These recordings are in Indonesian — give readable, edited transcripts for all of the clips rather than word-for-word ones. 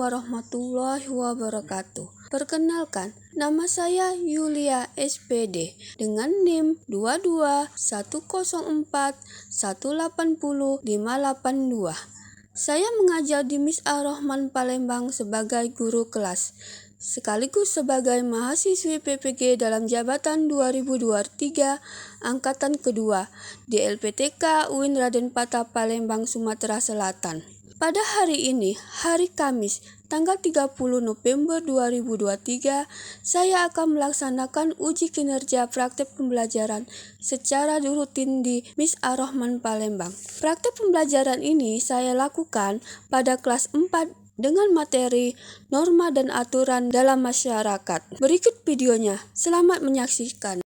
warahmatullahi wabarakatuh. Perkenalkan, nama saya Yulia SPD dengan NIM 22104180582. Saya mengajar di Miss Ar-Rahman Palembang sebagai guru kelas, sekaligus sebagai mahasiswi PPG dalam jabatan 2023 angkatan kedua di LPTK UIN Raden Patah Palembang, Sumatera Selatan. Pada hari ini, hari Kamis, tanggal 30 November 2023, saya akan melaksanakan uji kinerja praktek pembelajaran secara rutin di Miss Ar-Rahman Palembang. Praktek pembelajaran ini saya lakukan pada kelas 4 dengan materi norma dan aturan dalam masyarakat. Berikut videonya, selamat menyaksikan.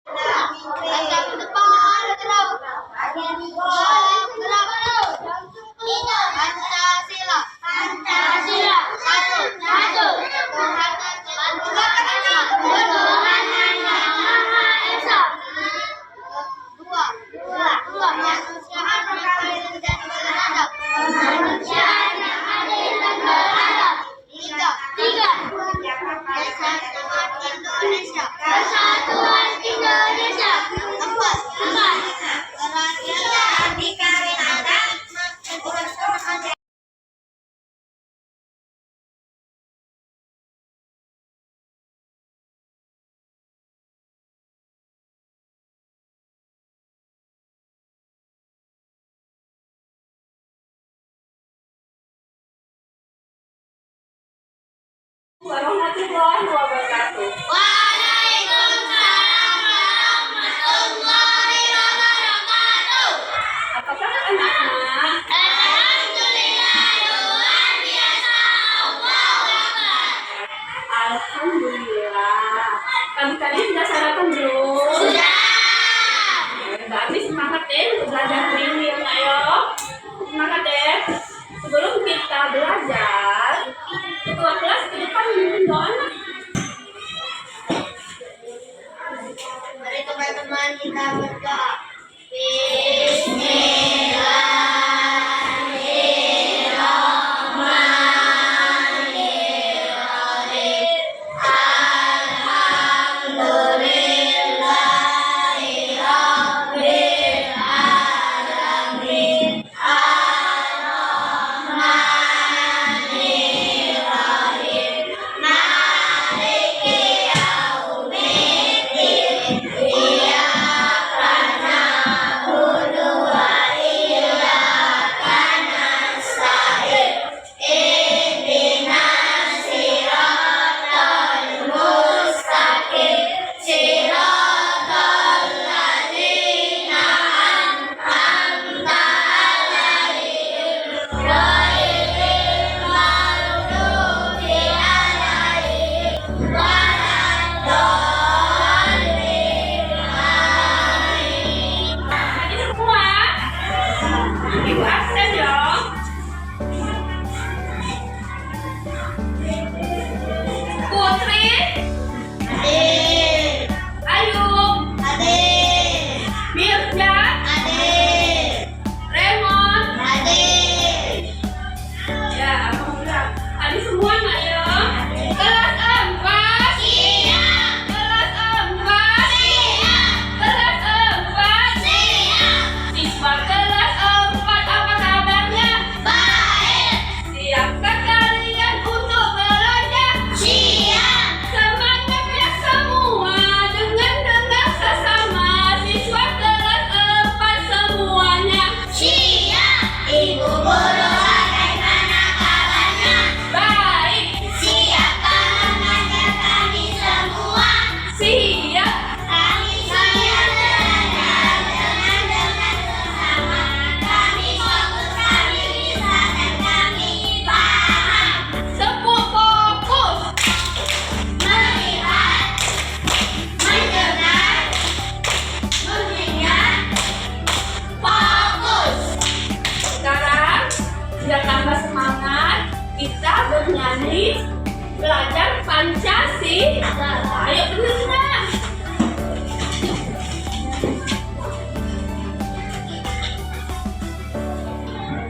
Warahmatullahi wabarakatuh. Waalaikumsalam warahmatullahi wabarakatuh. Apa kabar anak-anak? Alhamdulillah luar biasa. Allahu Akbar. Alhamdulillah. Kalian sudah sarapan belum? Sudah. Berarti semangat deh untuk belajar hari ini ya, ayo. Semangat deh. Sebelum kita belajar, ketua kelas ke depan mimpin doa. Mari teman-teman kita berdoa. bernyanyi, belajar Pancasila. Ayo benar.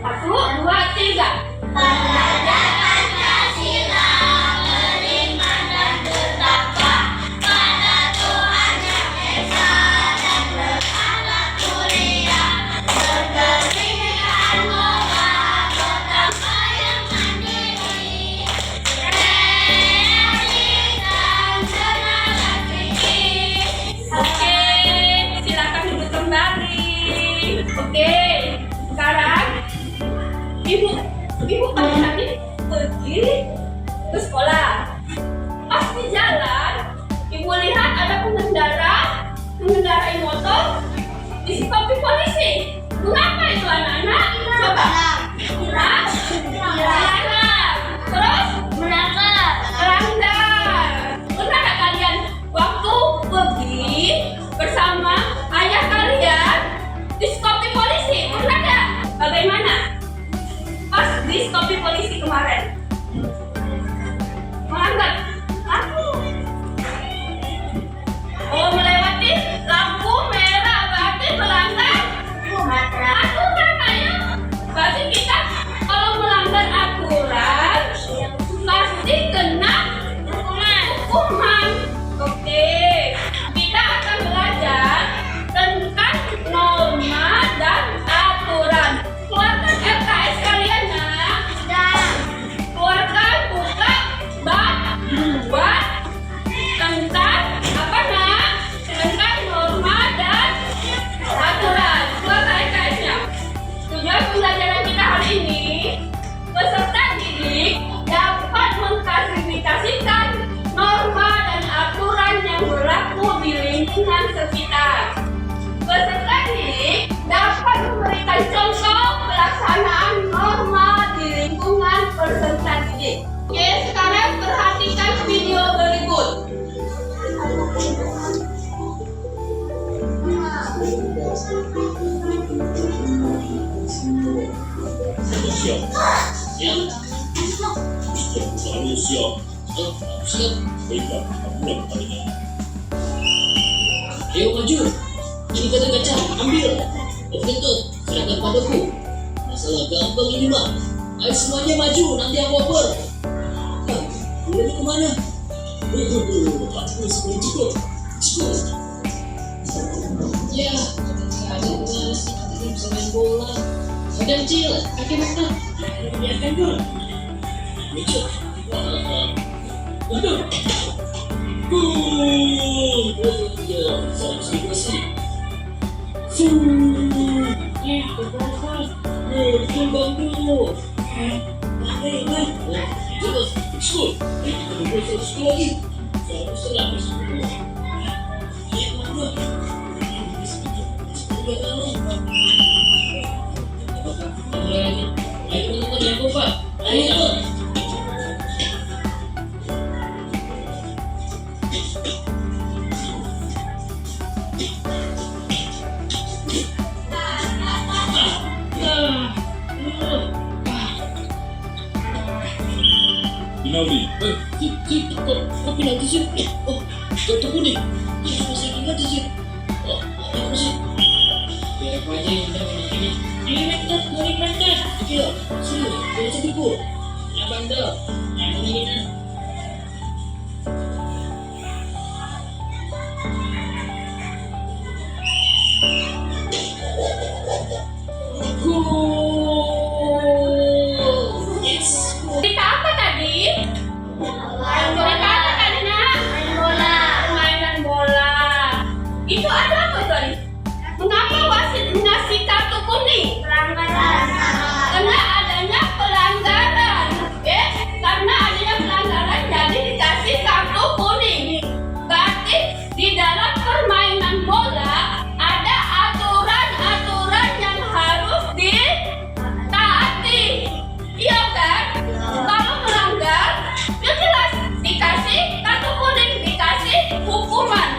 Satu, dua, tiga. Belajar Pancasila. ibu pagi tadi pergi ke sekolah. Pas di jalan, ibu lihat ada mengendarai motor distopi polisi. Mengapa itu anak-anak? Coba. Dilarang. Terus melanggar. Pernah nggak kalian waktu pergi bersama ayah kalian distopi polisi? Pernah nggak? Bagaimana? Pas distopi polisi kemarin. Melanggar. Oh, melewati lampu merah berarti melanggar aturan, ayo. Berarti kita kalau melanggar aturan pasti kena hukuman. Oke, kita akan belajar tentang norma dan aturan. Keluarkan LKS kalian ya. Keluarkan buka bab 2 tentang apa nak? Tentang norma dan aturan. Keluarkan LKS-nya. Tujuan pembelajaran kita hari ini, peserta didik dapat mengklasifikasikan norma dan aturan yang berlaku di lingkungan sekitar. Peserta didik dapat memberikan contoh pelaksanaan norma di lingkungan peserta didik. Oke, sekarang perhatikan video berikut. Siap. Ya. Selalu siap. Siap. Baiklah, mulai pertandingan. Ayo maju. Ini kaca-kaca, ambil. Operator, serahkan padaku. Masalah gampang ini mah. Ayo semuanya maju, nanti aku oper. Mulai kemana? Aku sebelum cukup. Ya, ada kelas, nanti bisa main bola. Ada kecil, kaki makan. Biarkan dulu. Lucu. Betul. Ya, saya sih. Betul. Kembang dulu. Coba, skor. Kita skor lagi. Saya Ayo, mana? Ayo. Penalti. Kok penalti sih? Oh, kartu kuning. Ini masih ingat sih. Oh, apa sih? Biar aku aja yang bilang ini. Ini mantap. Oke, sini. Boleh sepiku. Ya bandel. Yang ini. Kita apa tadi? Kita apa tadi nak? Mainan bola. Itu ada apa tadi? Mengapa wasit mengasih kartu kuning? Karena adanya pelanggaran. Karena adanya pelanggaran jadi dikasih kartu kuning. Berarti di dalam permainan bola ada aturan-aturan yang harus ditaati. Iya kan? Kalau melanggar, ya jelas dikasih kartu kuning, dikasih hukuman.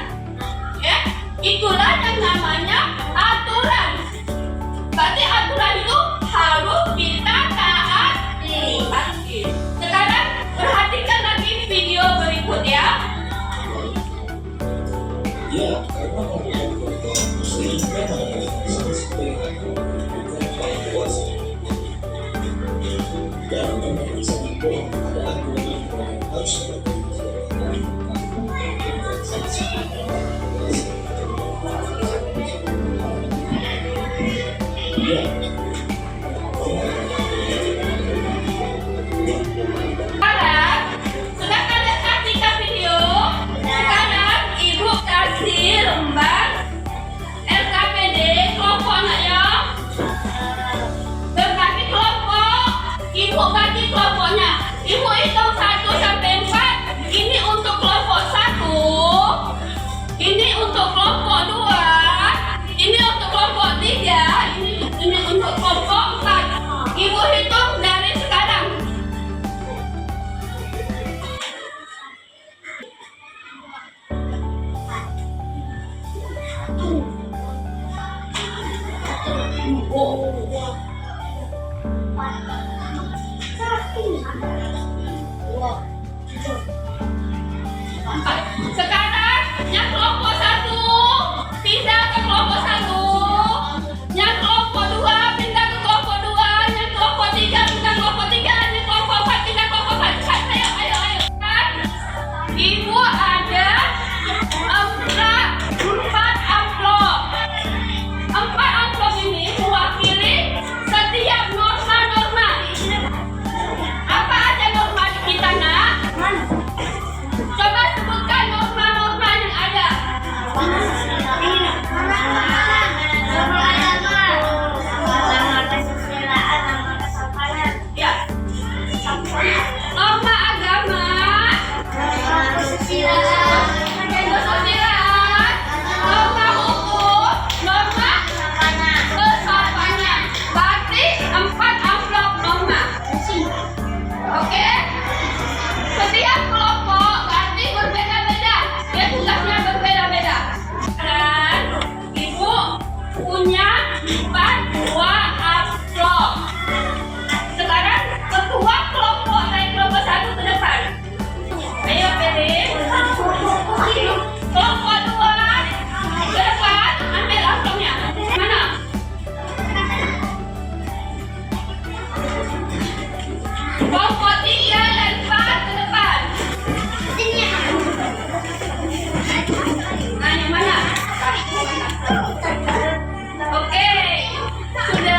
Ya, itulah yang namanya aturan. Berarti aturan itu harus kita taati. Sekarang perhatikan lagi video berikut ya. Ya, Sekarang sudah kalian saksikan video. Sekarang ibu kasih lembar LKPD kelompok anak ya. Berbagi kelompok. Sekarang yang kelompok 1 pindah ke kelompok 1, yang kelompok 2 pindah ke kelompok 2, yang kelompok 3 pindah ke kelompok 3, yang kelompok 4 pindah ke kelompok 4. Ayo. Ibu ada 4 amplop. 4 amplop ini mewakili setiap norma-norma. Apa aja norma di kita, nak? Coba sebutkan norma-norma yang ada. Ya. Norma agama, kesusilaan, norma hukum, norma kesopanan. Berarti 4 amplop norma. Oke? Setiap kelompok berarti berbeda-beda. Dia tugasnya berbeda-beda. Dan ibu punya 2 amplop. Sekarang ketua kelompok dari kelompok 1 ke depan. Ayo pilih. Kelompok 2 ke depan, ambil amplopnya. Mana? Kelompok 3 dan 4 ke depan. Nah, yang mana? Oke, sudah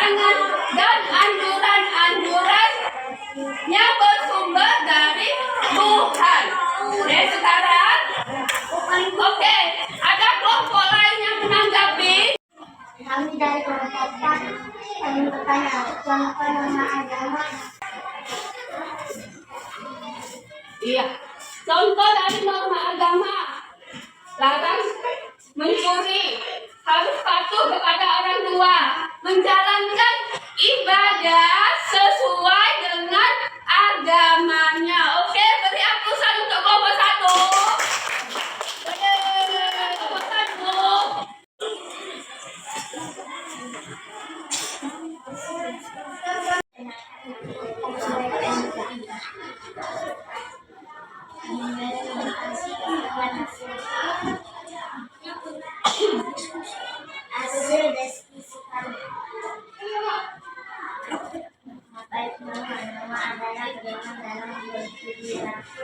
larangan dan anjuran-anjuran yang bersumber dari Tuhan. Oke, sekarang, oke, ada kelompok lain yang menanggapi. Kami dari kelompok 4 kami bertanya, contoh nama agama. Iya, contoh dari norma agama. Larang mencuri, harus patuh kepada orang tua, menjalankan ibadah sesuai dengan agamanya. Oke, beri aplaus untuk kelompok 1. Kelompok 1. Hasil diskusikan apa itu nama adalah pedoman dalam berperilaku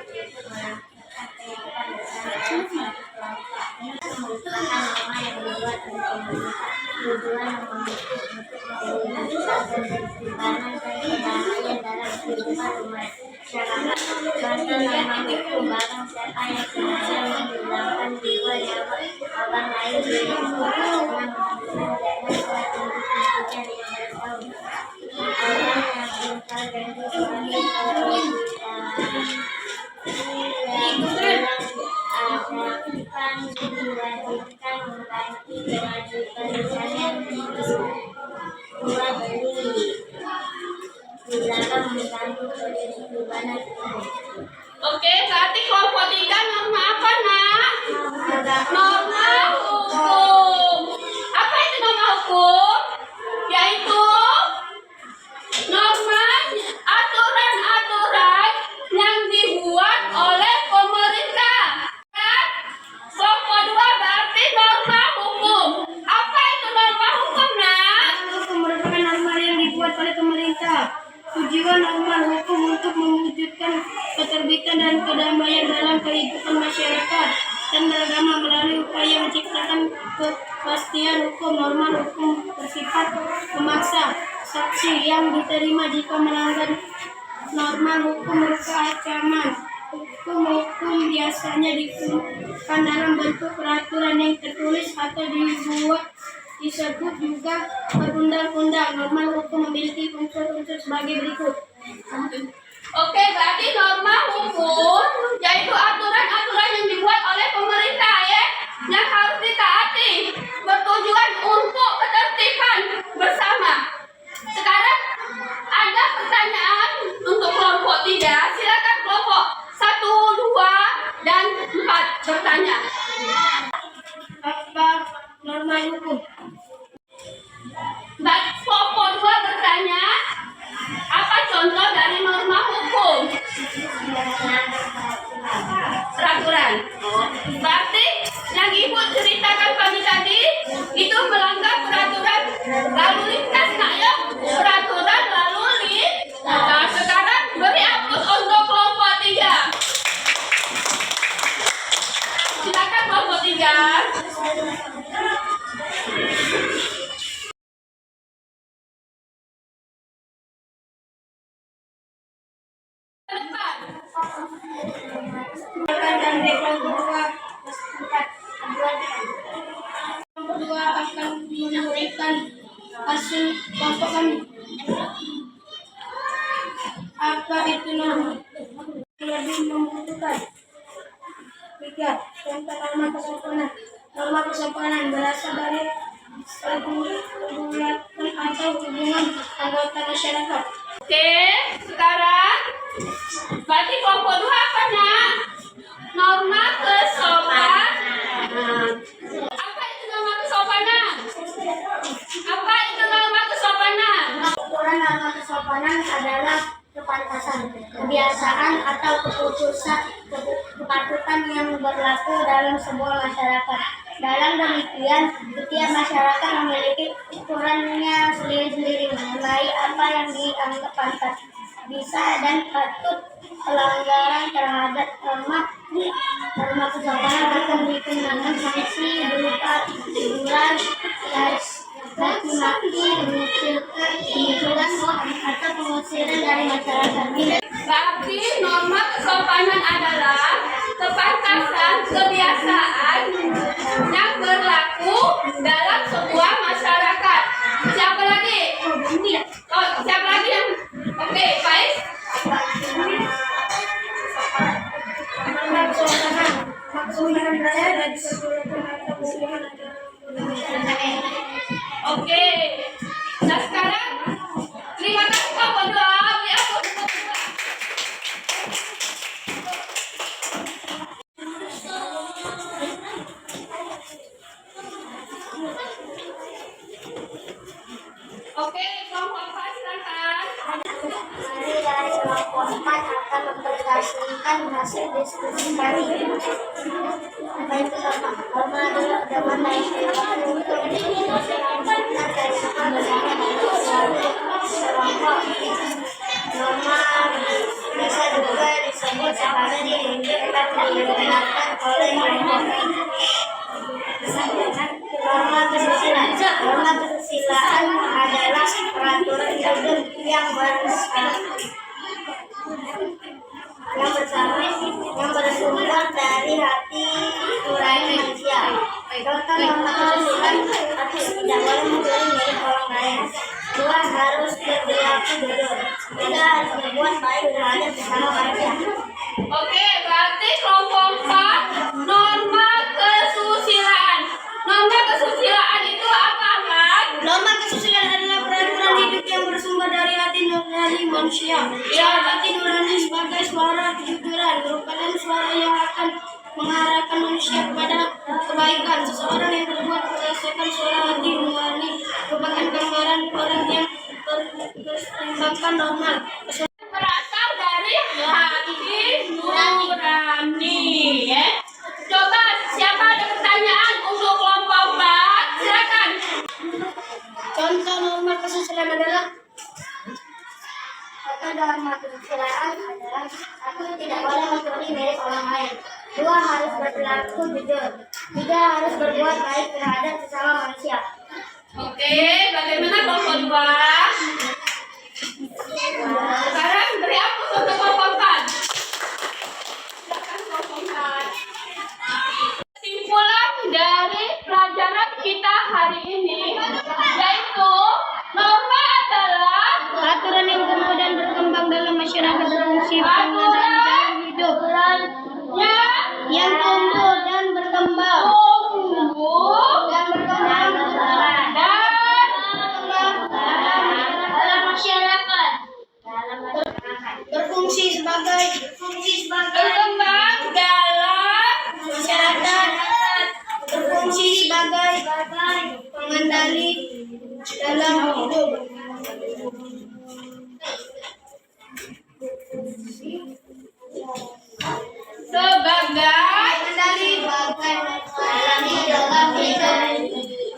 melakukan kehidupan bersama dalam satu kelompok. Ini merupakan norma yang dibuat oleh pemerintah tujuan memutus untuk mobilitas dan bersimpanan dan kedamaian dalam kehidupan masyarakat. Contoh nama hukum barang siapa yang sengaja menghilangkan jiwa nyawa orang lain dengan menggunakan dengan suatu tuntutan 15 tahun. Orang yang ingkar janji sebagai akan diwajibkan mengganti kewajiban misalnya jual beli, dilarang mengganggu kehidupan umum. Oke, berarti kelompok 3 norma apa, Nak? Norma hukum. Apa itu norma hukum? Yaitu norma aturan-aturan yang dibuat oleh pemerintah. Kelompok 2 berarti norma hukum. Apa itu norma hukum, Nak? Hukum merupakan norma yang dibuat oleh pemerintah. Tujuan norma hukum untuk mewujudkan keterbitan dan kedamaian dalam kehidupan masyarakat dan beragama melalui upaya menciptakan kepastian hukum. Norma hukum bersifat memaksa saksi yang diterima jika melanggar norma hukum berupa ancaman. Hukum biasanya dikumpulkan dalam bentuk peraturan yang tertulis atau dibuat disebut juga perundang-undang. Norma hukum memiliki unsur-unsur sebagai berikut. Oke, berarti norma hukum yaitu aturan-aturan yang dibuat oleh pemerintah ya, yang harus ditaati, bertujuan untuk ketertiban bersama. Sekarang ada pertanyaan untuk kelompok 3. Silakan kelompok 1, 2, dan 4 bertanya. Apa norma hukum? Kelompok 2 bertanya, apa contoh dari norma hukum? Peraturan. Berarti yang Ibu ceritakan pagi tadi itu melanggar peraturan lalu lintas, nak ya? Peraturan lalu lintas. Nah, sekarang beri aplaus untuk kelompok 3. Silakan kelompok 3. Dan kelompok 2 akan memberikan hasil kelompok kami. Apa itu norma? Lebih membutuhkan. 3. Contoh norma kesopanan. Norma kesopanan berasal dari pergulatan atau hubungan anggota masyarakat. Oke, sekarang berarti kelompok 2 apa, Nak? Norma kesopanan. Apa itu norma kesopanan? Apa itu norma kesopanan? Ukuran norma kesopanan adalah kepantasan, kebiasaan atau kepatutan yang berlaku dalam sebuah masyarakat. Dalam demikian, setiap masyarakat memiliki ukurannya sendiri-sendiri mengenai apa yang dianggap pantas, bisa dan patut. Pelanggaran terhadap norma kesopanan akan dikenakan sanksi berupa teguran, maki, mengecilkan, Oh, siapa lagi yang? Oke, Faiz. Oke. Nah sekarang terima kasih Kak Bodoh. Ya, aku Oke, kelompok 4 silakan. Mari dari kelompok 4 akan mempresentasikan hasil diskusi kami. Apa itu Bapak? Norma adalah pedoman yang dilakukan untuk menentukan dari sekolah bersama dengan kelompok. Norma bisa juga disebut sebagai diwujudkan dan digunakan oleh kelompok. Norma kesusilaan adalah peraturan hidup yang bersumber dari hati nurani manusia. Contoh norma kesusilaan: satu, tidak boleh mencuri milik orang lain. Dua, harus berperilaku jujur. Tiga, harus berbuat baik terhadap sesama manusia. Oke, berarti kelompok 4 norma kesusilaan. Norma kesusilaan itu apa, Kak? Norma kesusilaan adalah peraturan hidup yang bersumber dari hati nurani manusia. Ya. Hati nurani sebagai suara kejujuran merupakan suara yang akan mengarahkan manusia kepada kebaikan. Seseorang yang berbuat berdasarkan suara hati nurani merupakan gambaran orang yang berkembangkan normal. Berasal dari hati nurani, ya. Coba siapa ada pertanyaan untuk kelompok 4? Silakan. Contoh norma kesusilaan adalah Norma kesusilaan adalah: satu, tidak boleh mencuri milik orang lain. Dua, harus berperilaku jujur. Tiga, harus berbuat baik terhadap sesama manusia. Oke, bagaimana kelompok 2? Sekarang beri aku untuk kelompok 4. Silakan kelompok 4. Kesimpulan dari pelajaran kita hari ini yaitu norma adalah aturan yang tumbuh dan berkembang dalam masyarakat berfungsi pengendali dalam hidup yang tumbuh dan berkembang dalam masyarakat berfungsi sebagai berkembang dalam masyarakat berfungsi sebagai pengendali dalam hidup. sebagai Kendali dalam hidup.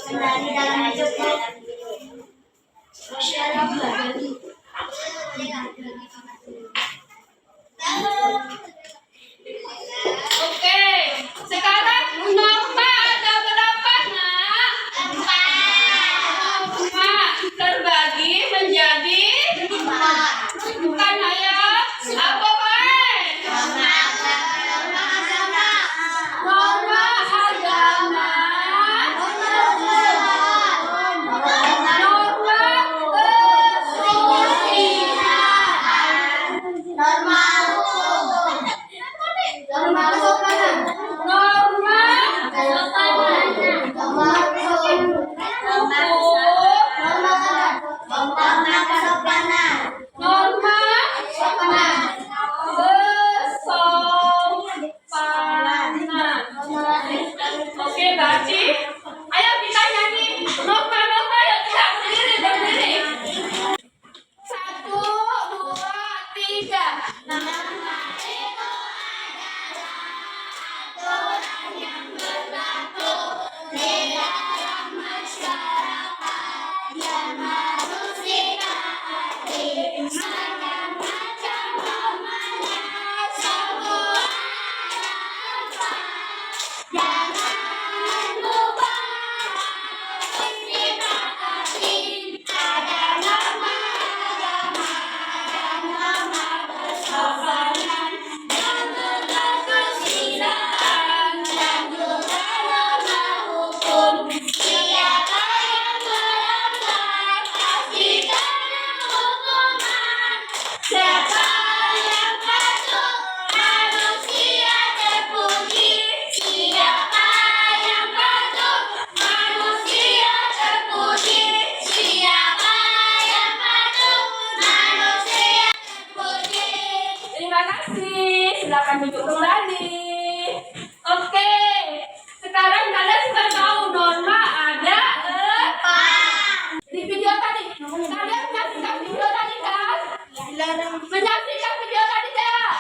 Kendali dalam hidup masyarakat. Oke, sekarang norma ada berapa, Nak? 4. Terbagi menjadi 4. Bukan ayat apa, Pak? Norma agama, norma kesusilaan, Norma hukum. Norma kesopanan. norma Norma hukum. Norma kesopanan. norma Kesopanan. kesopanan. Oke, berarti ayo kita nyanyi norma-norma yang kita berdiri. 1, 2, 3. Silakan duduk kembali. Oke, sekarang kalian sudah tahu norma ada di video tadi. Kalian menyaksikan video tadi kan? Menyaksikan video tadi tidak?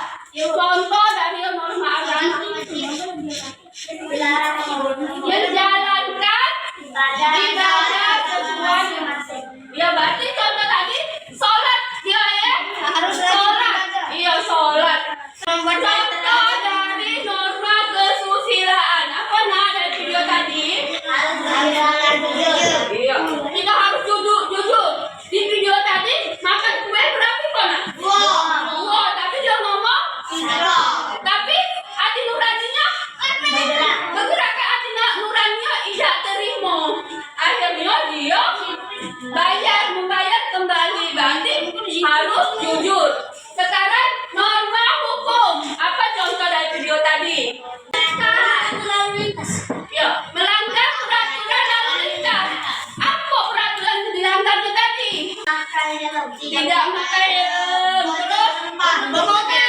Contoh dari norma agama menjalankan ibadah sesuai dengan ya berarti contoh tadi sholat ya harus sholat iya sholat. Contoh dari norma kesusilaan apa dari video tadi? Iya kita harus jujur di video tadi makan kue berapa kona? Dua tapi dia ngomong tapi hati nuraninya bergerak ke hati nuraninya tidak terima akhirnya dia membayar kembali berarti harus jujur. Sekarang norma hukum apa contoh dari video tadi? Ya, melanggar peraturan lalu lintas. Apa peraturan yang dilanggar itu tadi? Tidak pakai terus memotor